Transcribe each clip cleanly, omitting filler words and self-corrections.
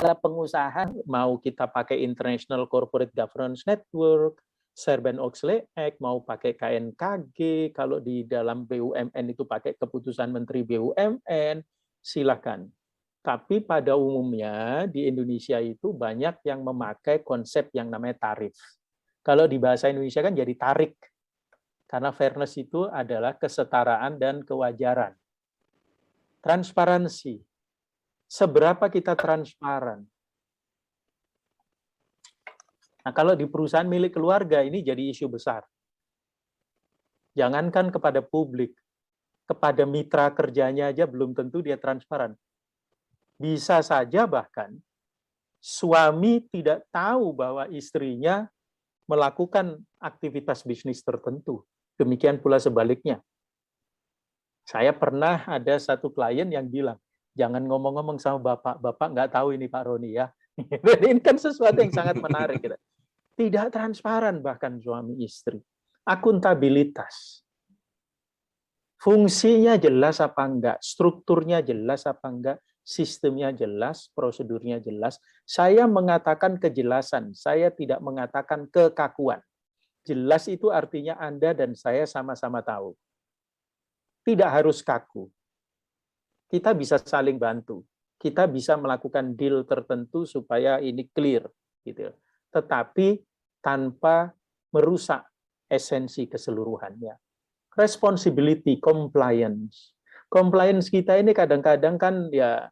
Kita pengusaha, mau kita pakai International Corporate Governance Network, Sarbanes-Oxley Act, mau pakai KNKG, kalau di dalam BUMN itu pakai keputusan Menteri BUMN, silakan. Tapi pada umumnya di Indonesia itu banyak yang memakai konsep yang namanya tarif. Kalau di bahasa Indonesia kan jadi tarik. Karena fairness itu adalah kesetaraan dan kewajaran. Transparansi. Seberapa kita transparan? Nah, kalau di perusahaan milik keluarga ini jadi isu besar. Jangankan kepada publik, kepada mitra kerjanya aja belum tentu dia transparan. Bisa saja bahkan suami tidak tahu bahwa istrinya melakukan aktivitas bisnis tertentu. Demikian pula sebaliknya. Saya pernah ada satu klien yang bilang, jangan ngomong-ngomong sama bapak nggak tahu ini Pak Roni ya. Ini kan sesuatu yang sangat menarik. Tidak transparan bahkan suami istri. Akuntabilitas. Fungsinya jelas apa enggak, strukturnya jelas apa enggak, sistemnya jelas, prosedurnya jelas. Saya mengatakan kejelasan, saya tidak mengatakan kekakuan. Jelas itu artinya Anda dan saya sama-sama tahu. Tidak harus kaku. Kita bisa saling bantu. Kita bisa melakukan deal tertentu supaya ini clear, gitu. Tetapi tanpa merusak esensi keseluruhannya. Responsibility, compliance. Compliance kita ini kadang-kadang kan ya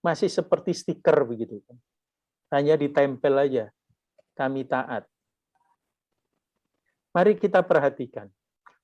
masih seperti stiker begitu. Hanya ditempel aja. Kami taat. Mari kita perhatikan.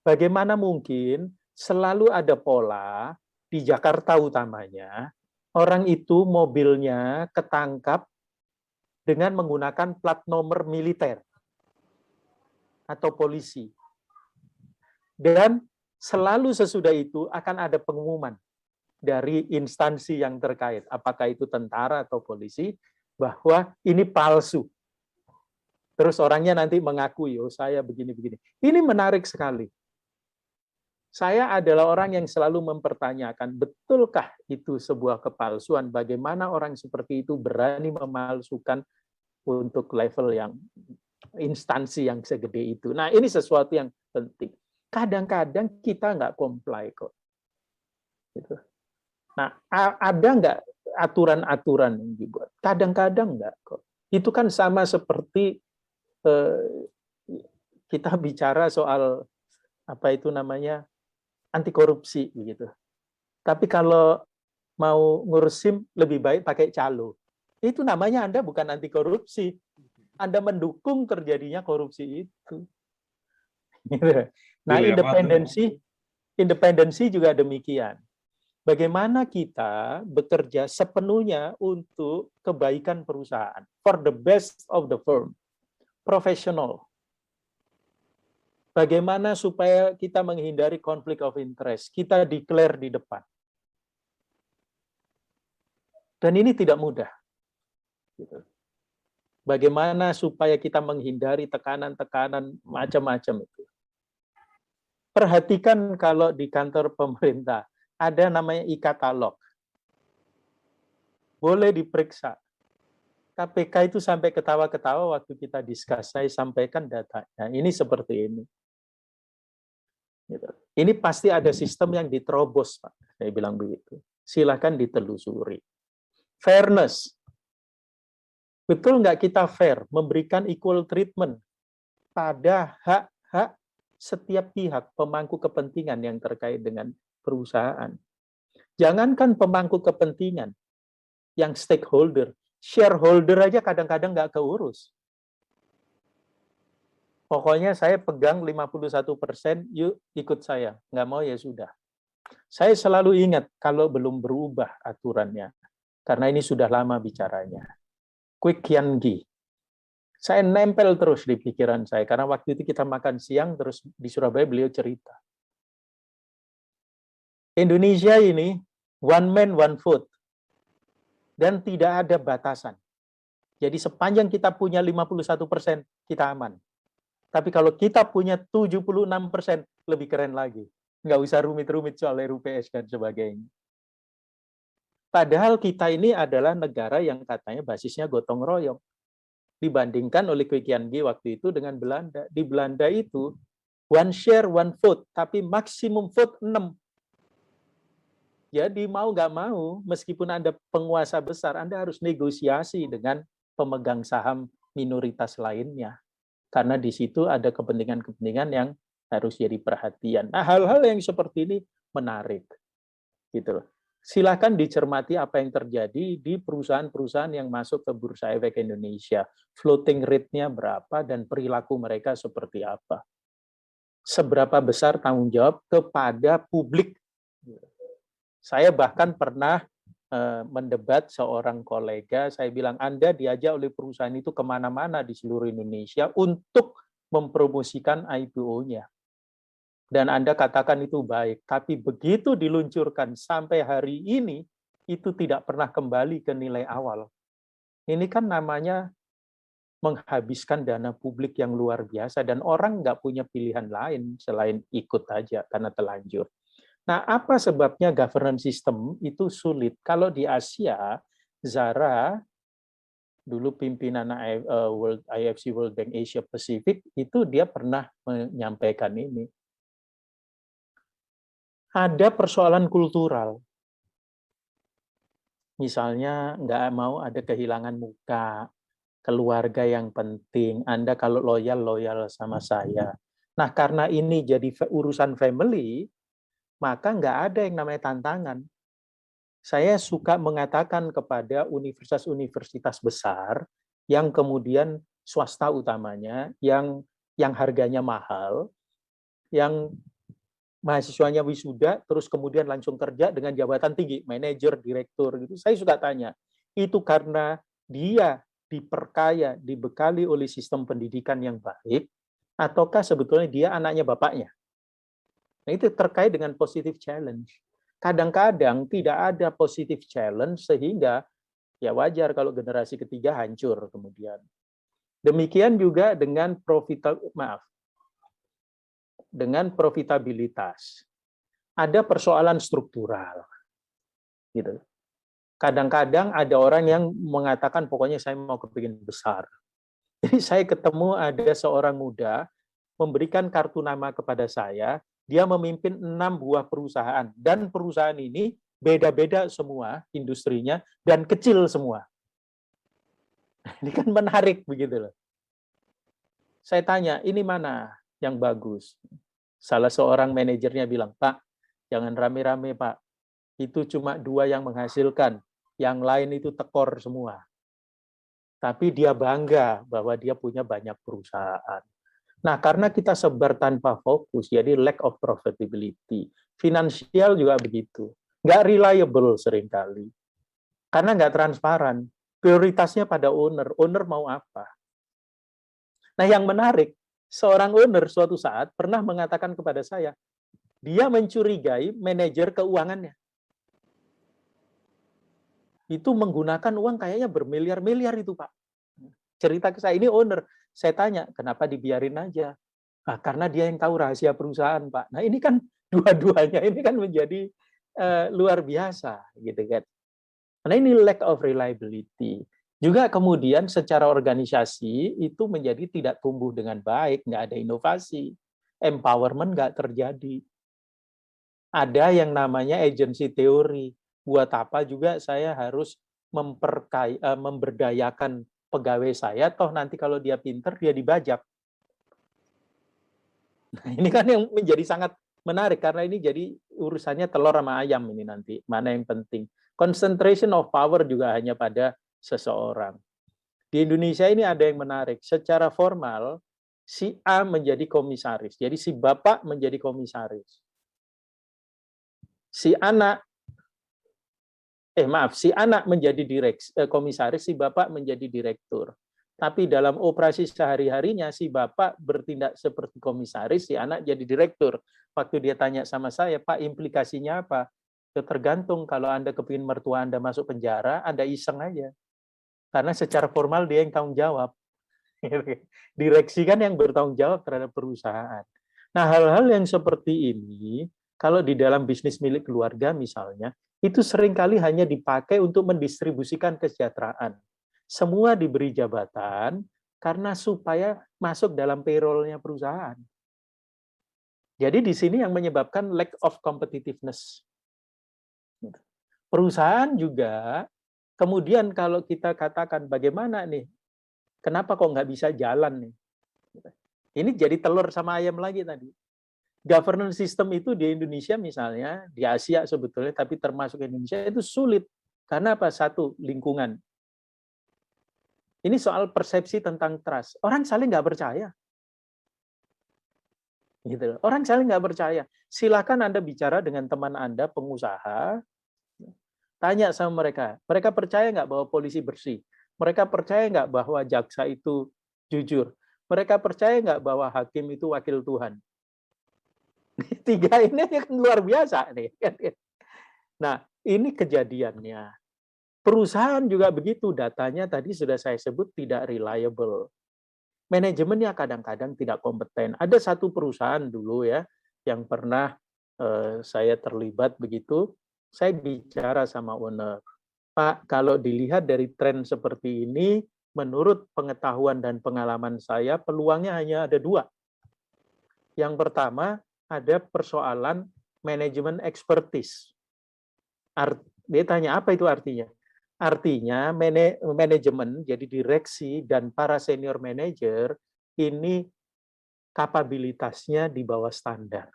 Bagaimana mungkin selalu ada pola di Jakarta utamanya, orang itu mobilnya ketangkap dengan menggunakan plat nomor militer atau polisi. Dan selalu sesudah itu akan ada pengumuman dari instansi yang terkait, apakah itu tentara atau polisi, bahwa ini palsu. Terus orangnya nanti mengakui, oh saya begini-begini. Ini menarik sekali. Saya adalah orang yang selalu mempertanyakan, betulkah itu sebuah kepalsuan? Bagaimana orang seperti itu berani memalsukan untuk level yang instansi yang segede itu? Nah, ini sesuatu yang penting. Kadang-kadang kita nggak comply kok. Gitu. Nah, ada nggak aturan-aturan yang dibuat? Kadang-kadang nggak kok. Itu kan sama seperti kita bicara soal apa itu namanya anti korupsi begitu. Tapi kalau mau ngurus SIM lebih baik pakai calo. Itu namanya Anda bukan anti korupsi. Anda mendukung terjadinya korupsi itu. Nah, independensi juga demikian. Bagaimana kita bekerja sepenuhnya untuk kebaikan perusahaan, for the best of the firm, profesional. Bagaimana supaya kita menghindari konflik of interest, kita declare di depan. Dan ini tidak mudah. Bagaimana supaya kita menghindari tekanan-tekanan macam-macam itu. Perhatikan kalau di kantor pemerintah, ada namanya e-katalog. Boleh diperiksa. KPK itu sampai ketawa-ketawa waktu kita diskus, saya sampaikan datanya. Ini seperti ini. Ini pasti ada sistem yang diterobos, Pak. Saya bilang begitu. Silakan ditelusuri. Fairness. Betul nggak kita fair memberikan equal treatment pada hak-hak setiap pihak pemangku kepentingan yang terkait dengan perusahaan. Jangankan pemangku kepentingan, yang stakeholder, shareholder aja kadang-kadang nggak keurus. Pokoknya saya pegang 51%, yuk ikut saya. Nggak mau ya sudah. Saya selalu ingat kalau belum berubah aturannya. Karena ini sudah lama bicaranya. Kwik Kian Gi. Saya nempel terus di pikiran saya. Karena waktu itu kita makan siang, terus di Surabaya beliau cerita. Indonesia ini one man, one vote. Dan tidak ada batasan. Jadi sepanjang kita punya 51%, kita aman. Tapi kalau kita punya 76%, lebih keren lagi. Nggak usah rumit-rumit soal RUPS dan sebagainya. Padahal kita ini adalah negara yang katanya basisnya gotong royong. Dibandingkan oleh Kwee Kian Gi waktu itu dengan Belanda. Di Belanda itu one share, one vote, tapi maksimum vote 6. Jadi mau nggak mau, meskipun Anda penguasa besar, Anda harus negosiasi dengan pemegang saham minoritas lainnya. Karena di situ ada kepentingan-kepentingan yang harus jadi perhatian. Nah, hal-hal yang seperti ini menarik. Gitu loh. Silakan dicermati apa yang terjadi di perusahaan-perusahaan yang masuk ke Bursa Efek Indonesia. Floating rate-nya berapa dan perilaku mereka seperti apa. Seberapa besar tanggung jawab kepada publik. Saya bahkan pernah mendebat seorang kolega, saya bilang, Anda diajak oleh perusahaan itu kemana-mana di seluruh Indonesia untuk mempromosikan IPO-nya. Dan Anda katakan itu baik, tapi begitu diluncurkan sampai hari ini, itu tidak pernah kembali ke nilai awal. Ini kan namanya menghabiskan dana publik yang luar biasa, dan orang nggak punya pilihan lain selain ikut aja karena telanjur. Nah, apa sebabnya governance system itu sulit? Kalau di Asia, Zara, dulu pimpinan IFC World Bank Asia Pacific, itu dia pernah menyampaikan ini. Ada persoalan kultural. Misalnya, nggak mau ada kehilangan muka, keluarga yang penting, Anda kalau loyal sama saya. Nah, karena ini jadi urusan family, maka nggak ada yang namanya tantangan. Saya suka mengatakan kepada universitas-universitas besar yang kemudian swasta utamanya, yang harganya mahal, yang mahasiswanya wisuda, terus kemudian langsung kerja dengan jabatan tinggi, manajer, direktur, gitu. Saya suka tanya, itu karena dia diperkaya, dibekali oleh sistem pendidikan yang baik, ataukah sebetulnya dia anaknya bapaknya? Nah, itu terkait dengan positive challenge. Kadang-kadang tidak ada positive challenge sehingga ya wajar kalau generasi ketiga hancur kemudian. Demikian juga dengan profitabilitas. Ada persoalan struktural. Gitu. Kadang-kadang ada orang yang mengatakan pokoknya saya mau kepingin besar. Jadi saya ketemu ada seorang muda memberikan kartu nama kepada saya, dia memimpin 6 buah perusahaan, dan perusahaan ini beda-beda semua industrinya, dan kecil semua. Ini kan menarik begitu loh. Saya tanya, ini mana yang bagus? Salah seorang manajernya bilang, Pak, jangan rame-rame Pak, itu cuma 2 yang menghasilkan, yang lain itu tekor semua. Tapi dia bangga bahwa dia punya banyak perusahaan. Nah, karena kita sebar tanpa fokus, jadi lack of profitability. Finansial juga begitu. Nggak reliable seringkali. Karena nggak transparan. Prioritasnya pada owner. Owner mau apa? Nah, yang menarik, seorang owner suatu saat pernah mengatakan kepada saya, dia mencurigai manajer keuangannya. Itu menggunakan uang kayaknya bermiliar-miliar itu, Pak. Cerita ke saya, ini owner. Saya tanya, kenapa dibiarin aja? Nah, karena dia yang tahu rahasia perusahaan, Pak. Nah, ini kan dua-duanya ini kan menjadi luar biasa, gitu kan. Karena ini lack of reliability. Juga kemudian secara organisasi itu menjadi tidak tumbuh dengan baik, nggak ada inovasi, empowerment nggak terjadi. Ada yang namanya agency teori. Buat apa juga saya harus memberdayakan pegawai saya, toh nanti kalau dia pinter, dia dibajak. Nah, ini kan yang menjadi sangat menarik, karena ini jadi urusannya telur sama ayam ini nanti, mana yang penting. Concentration of power juga hanya pada seseorang. Di Indonesia ini ada yang menarik, secara formal, si A menjadi komisaris, jadi si bapak menjadi komisaris. Si anak menjadi komisaris, si bapak menjadi direktur. Tapi dalam operasi sehari-harinya, si bapak bertindak seperti komisaris, si anak jadi direktur. Waktu dia tanya sama saya, Pak, implikasinya apa? Ya, tergantung, kalau Anda kepingin mertua Anda masuk penjara, Anda iseng aja. Karena secara formal dia yang tanggung jawab. Direksi kan yang bertanggung jawab terhadap perusahaan. Nah, hal-hal yang seperti ini, kalau di dalam bisnis milik keluarga misalnya, itu seringkali hanya dipakai untuk mendistribusikan kesejahteraan. Semua diberi jabatan karena supaya masuk dalam payroll-nya perusahaan. Jadi di sini yang menyebabkan lack of competitiveness. Perusahaan juga, kemudian kalau kita katakan bagaimana nih, kenapa kok nggak bisa jalan nih? Ini jadi telur sama ayam lagi tadi. Governance system itu di Indonesia misalnya, di Asia sebetulnya, tapi termasuk Indonesia itu sulit. Karena apa? Satu, lingkungan. Ini soal persepsi tentang trust. Orang saling nggak percaya. Gitu. Orang saling nggak percaya. Silakan Anda bicara dengan teman Anda, pengusaha, tanya sama mereka. Mereka percaya nggak bahwa polisi bersih? Mereka percaya nggak bahwa jaksa itu jujur? Mereka percaya nggak bahwa hakim itu wakil Tuhan? Tiga ini kan luar biasa nih. Nah, ini kejadiannya. Perusahaan juga begitu, datanya tadi sudah saya sebut tidak reliable. Manajemennya kadang-kadang tidak kompeten. Ada satu perusahaan dulu ya, yang pernah saya terlibat begitu, saya bicara sama owner, Pak, kalau dilihat dari tren seperti ini, menurut pengetahuan dan pengalaman saya, peluangnya hanya ada dua. Yang pertama, ada persoalan manajemen expertise. Dia tanya, apa itu artinya? Artinya, manajemen, jadi direksi dan para senior manager, ini kapabilitasnya di bawah standar.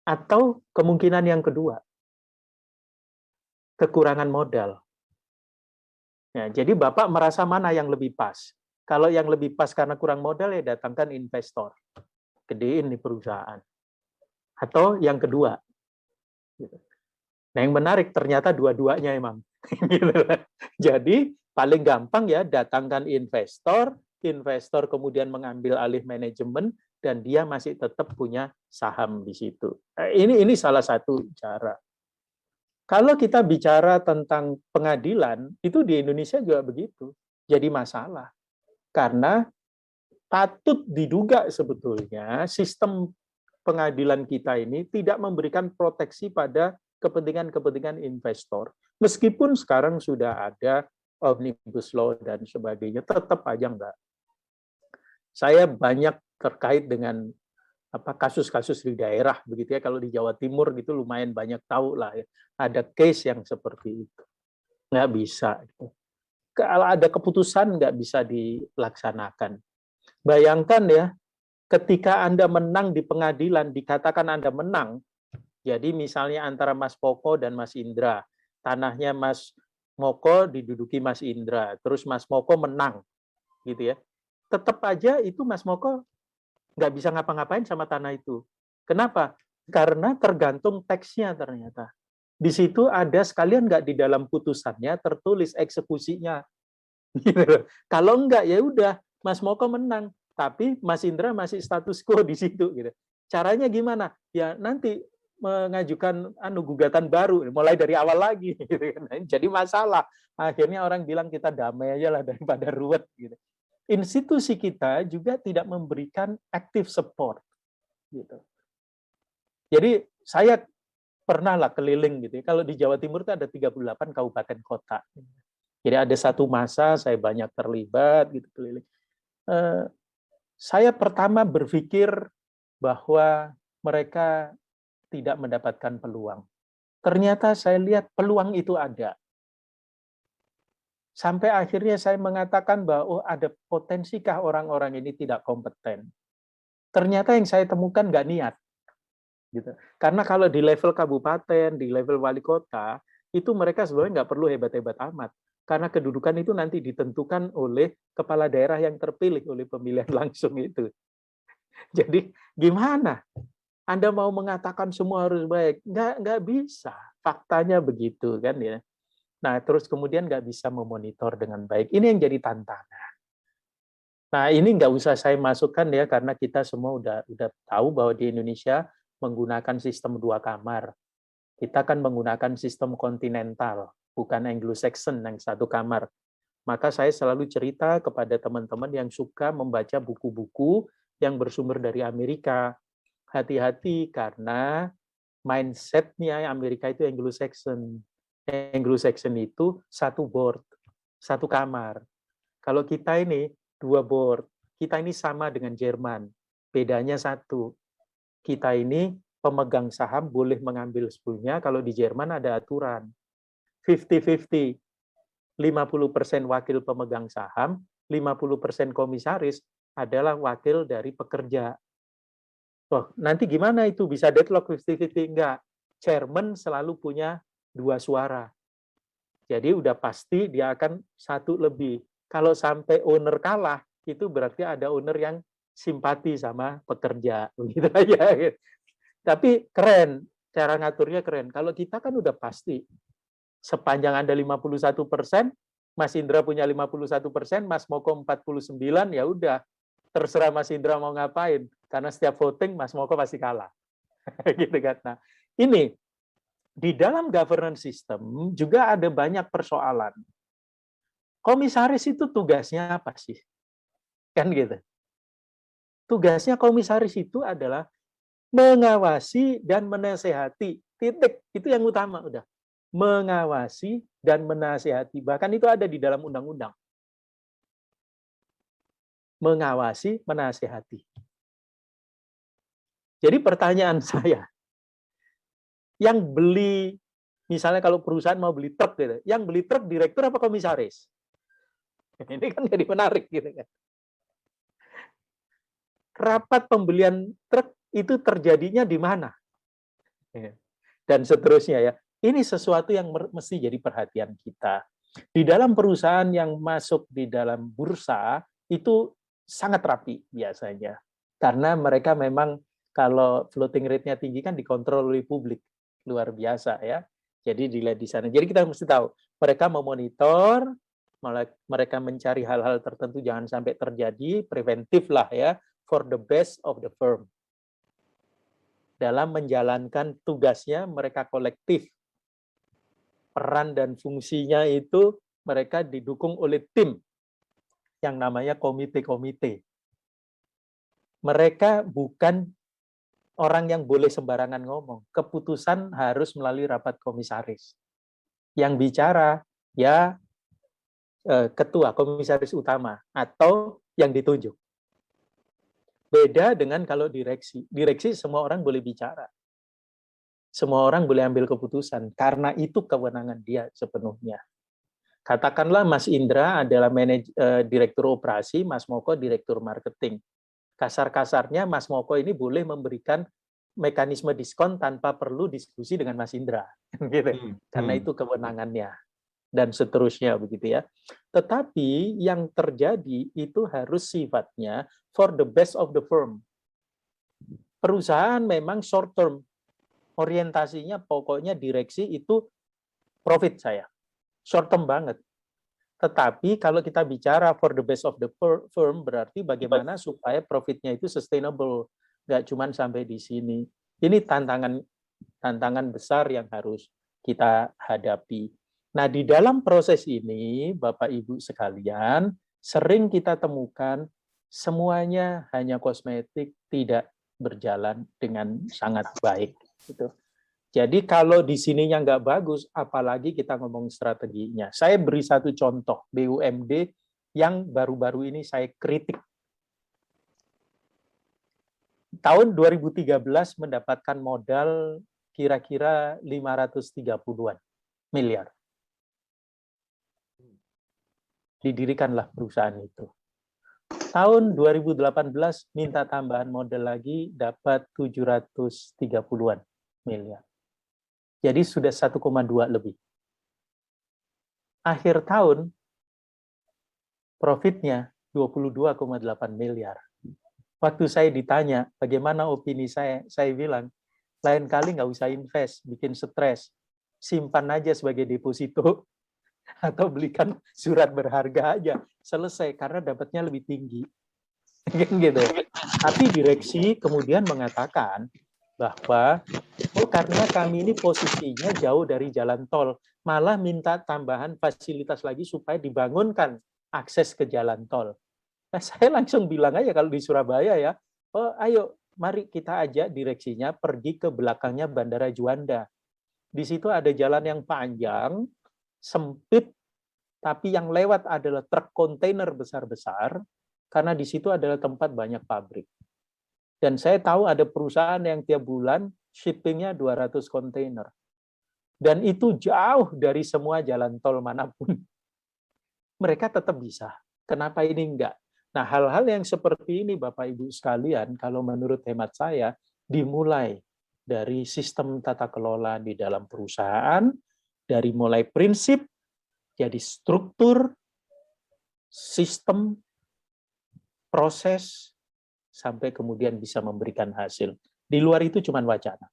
Atau kemungkinan yang kedua, kekurangan modal. Ya, jadi Bapak merasa mana yang lebih pas? Kalau yang lebih pas karena kurang modal, ya datangkan investor. Gedein di perusahaan. Atau yang kedua. Nah, yang menarik ternyata dua-duanya emang. Jadi paling gampang ya datangkan investor, investor kemudian mengambil alih manajemen dan dia masih tetap punya saham di situ. Ini salah satu cara. Kalau kita bicara tentang pengadilan, itu di Indonesia juga begitu. Jadi masalah. Karena patut diduga sebetulnya sistem pengadilan kita ini tidak memberikan proteksi pada kepentingan-kepentingan investor. Meskipun sekarang sudah ada omnibus law dan sebagainya, tetap aja enggak. Saya banyak terkait dengan kasus-kasus di daerah begitu ya, kalau di Jawa Timur gitu lumayan banyak tahu lah ya, ada case yang seperti itu. Nggak bisa. Kalau ada keputusan nggak bisa dilaksanakan. Bayangkan ya, ketika Anda menang di pengadilan, dikatakan Anda menang, jadi misalnya antara Mas Moko dan Mas Indra, tanahnya Mas Moko diduduki Mas Indra, terus Mas Moko menang, gitu ya. Tetap aja itu Mas Moko nggak bisa ngapa-ngapain sama tanah itu. Kenapa? Karena tergantung teksnya ternyata. Di situ ada sekalian nggak di dalam putusannya tertulis eksekusinya. Gitu. Kalau enggak ya udah Mas Moko menang, tapi Mas Indra masih status quo di situ. Gitu. Caranya gimana? Ya nanti mengajukan gugatan baru, mulai dari awal lagi. Gitu. Jadi masalah. Akhirnya orang bilang kita damai aja lah daripada ruwet. Gitu. Institusi kita juga tidak memberikan active support. Gitu. Jadi saya pernah lah keliling gitu. Kalau di Jawa Timur itu ada 38 kabupaten kota. Jadi ada satu masa saya banyak terlibat gitu keliling. Saya pertama berpikir bahwa mereka tidak mendapatkan peluang. Ternyata saya lihat peluang itu ada. Sampai akhirnya saya mengatakan bahwa ada potensikah orang-orang ini tidak kompeten. Ternyata yang saya temukan nggak niat. Gitu. Karena kalau di level kabupaten, di level wali kota, itu mereka sebenarnya nggak perlu hebat-hebat amat. Karena kedudukan itu nanti ditentukan oleh kepala daerah yang terpilih oleh pemilihan langsung itu. Jadi gimana? Anda mau mengatakan semua harus baik? Nggak bisa. Faktanya begitu kan ya. Nah, terus kemudian nggak bisa memonitor dengan baik. Ini yang jadi tantangan. Nah, ini nggak usah saya masukkan ya, karena kita semua udah tahu bahwa di Indonesia menggunakan sistem 2 kamar. Kita kan menggunakan sistem kontinental, bukan Anglo-Saxon yang 1 kamar. Maka saya selalu cerita kepada teman-teman yang suka membaca buku-buku yang bersumber dari Amerika. Hati-hati karena mindset-nya Amerika itu Anglo-Saxon. Anglo-Saxon itu satu board, satu kamar. Kalau kita ini 2 board, kita ini sama dengan Jerman. Bedanya satu, kita ini pemegang saham boleh mengambil sepenuhnya, kalau di Jerman ada aturan. 50-50, 50% wakil pemegang saham, 50% komisaris adalah wakil dari pekerja. Wah, nanti gimana itu? Bisa deadlock 50-50? Enggak. Chairman selalu punya 2 suara. Jadi udah pasti dia akan 1 lebih. Kalau sampai owner kalah, itu berarti ada owner yang simpati sama pekerja. Begitu aja. Tapi keren, cara ngaturnya keren. Kalau kita kan udah pasti, sepanjang Anda 51%, Mas Indra punya 51%, Mas Moko 49%, ya udah, terserah Mas Indra mau ngapain. Karena setiap voting, Mas Moko pasti kalah. Gitu kan. Nah, ini, di dalam governance system juga ada banyak persoalan. Komisaris itu tugasnya apa sih? Kan gitu. Tugasnya komisaris itu adalah mengawasi dan menasehati. Titik. Itu yang utama udah. Mengawasi dan menasehati. Bahkan itu ada di dalam undang-undang. Mengawasi, menasehati. Jadi pertanyaan saya, yang beli, misalnya kalau perusahaan mau beli truk gitu, yang beli truk direktur apa komisaris? Ini kan jadi menarik gitu kan. Rapat pembelian truk itu terjadinya di mana? Dan seterusnya ya. Ini sesuatu yang mesti jadi perhatian kita. Di dalam perusahaan yang masuk di dalam bursa itu sangat rapi biasanya. Karena mereka memang kalau floating rate-nya tinggi kan dikontrol oleh publik. Luar biasa ya. Jadi dilihat di sana. Jadi kita mesti tahu, mereka memonitor, mereka mencari hal-hal tertentu jangan sampai terjadi, preventif lah ya, for the best of the firm. Dalam menjalankan tugasnya mereka kolektif. Peran dan fungsinya itu mereka didukung oleh tim yang namanya komite-komite. Mereka bukan orang yang boleh sembarangan ngomong. Keputusan harus melalui rapat komisaris. Yang bicara ya ketua, komisaris utama, atau yang ditunjuk. Beda dengan kalau direksi. Direksi semua orang boleh bicara. Semua orang boleh ambil keputusan. Karena itu kewenangan dia sepenuhnya. Katakanlah Mas Indra adalah direktur operasi, Mas Moko direktur marketing. Kasar-kasarnya Mas Moko ini boleh memberikan mekanisme diskon tanpa perlu diskusi dengan Mas Indra, gitu. Karena itu kewenangannya dan seterusnya begitu ya. Tetapi yang terjadi itu harus sifatnya for the best of the firm. Perusahaan memang short term, orientasinya pokoknya direksi itu profit saya, short term banget. Tetapi kalau kita bicara for the best of the firm, berarti bagaimana supaya profitnya itu sustainable, nggak cuma sampai di sini. Ini tantangan besar yang harus kita hadapi. Nah, di dalam proses ini, Bapak Ibu sekalian, sering kita temukan semuanya hanya kosmetik, tidak berjalan dengan sangat baik. Gitu. Jadi kalau di sininya nggak bagus, apalagi kita ngomong strateginya. Saya beri satu contoh, BUMD yang baru-baru ini saya kritik. Tahun 2013 mendapatkan modal kira-kira 530-an miliar. Didirikanlah perusahaan itu. Tahun 2018 minta tambahan modal lagi, dapat 730-an miliar. Jadi sudah 1,2 lebih. Akhir tahun, profitnya 22,8 miliar. Waktu saya ditanya, bagaimana opini saya bilang, lain kali nggak usah invest, bikin stres. Simpan aja sebagai deposito, atau belikan surat berharga aja. Selesai, karena dapatnya lebih tinggi. Gitu. Tapi direksi kemudian mengatakan, bahwa karena kami ini posisinya jauh dari jalan tol, malah minta tambahan fasilitas lagi supaya dibangunkan akses ke jalan tol. Nah, saya langsung bilang aja kalau di Surabaya ya, oh ayo mari kita ajak direksinya pergi ke belakangnya Bandara Juanda. Di situ ada jalan yang panjang, sempit, tapi yang lewat adalah truk kontainer besar-besar, karena di situ adalah tempat banyak pabrik. Dan saya tahu ada perusahaan yang tiap bulan shippingnya 200 kontainer. Dan itu jauh dari semua jalan tol manapun. Mereka tetap bisa. Kenapa ini enggak? Nah, hal-hal yang seperti ini, Bapak Ibu sekalian, kalau menurut hemat saya, dimulai dari sistem tata kelola di dalam perusahaan, dari mulai prinsip, jadi struktur, sistem, proses, sampai kemudian bisa memberikan hasil. Di luar itu cuma wacana.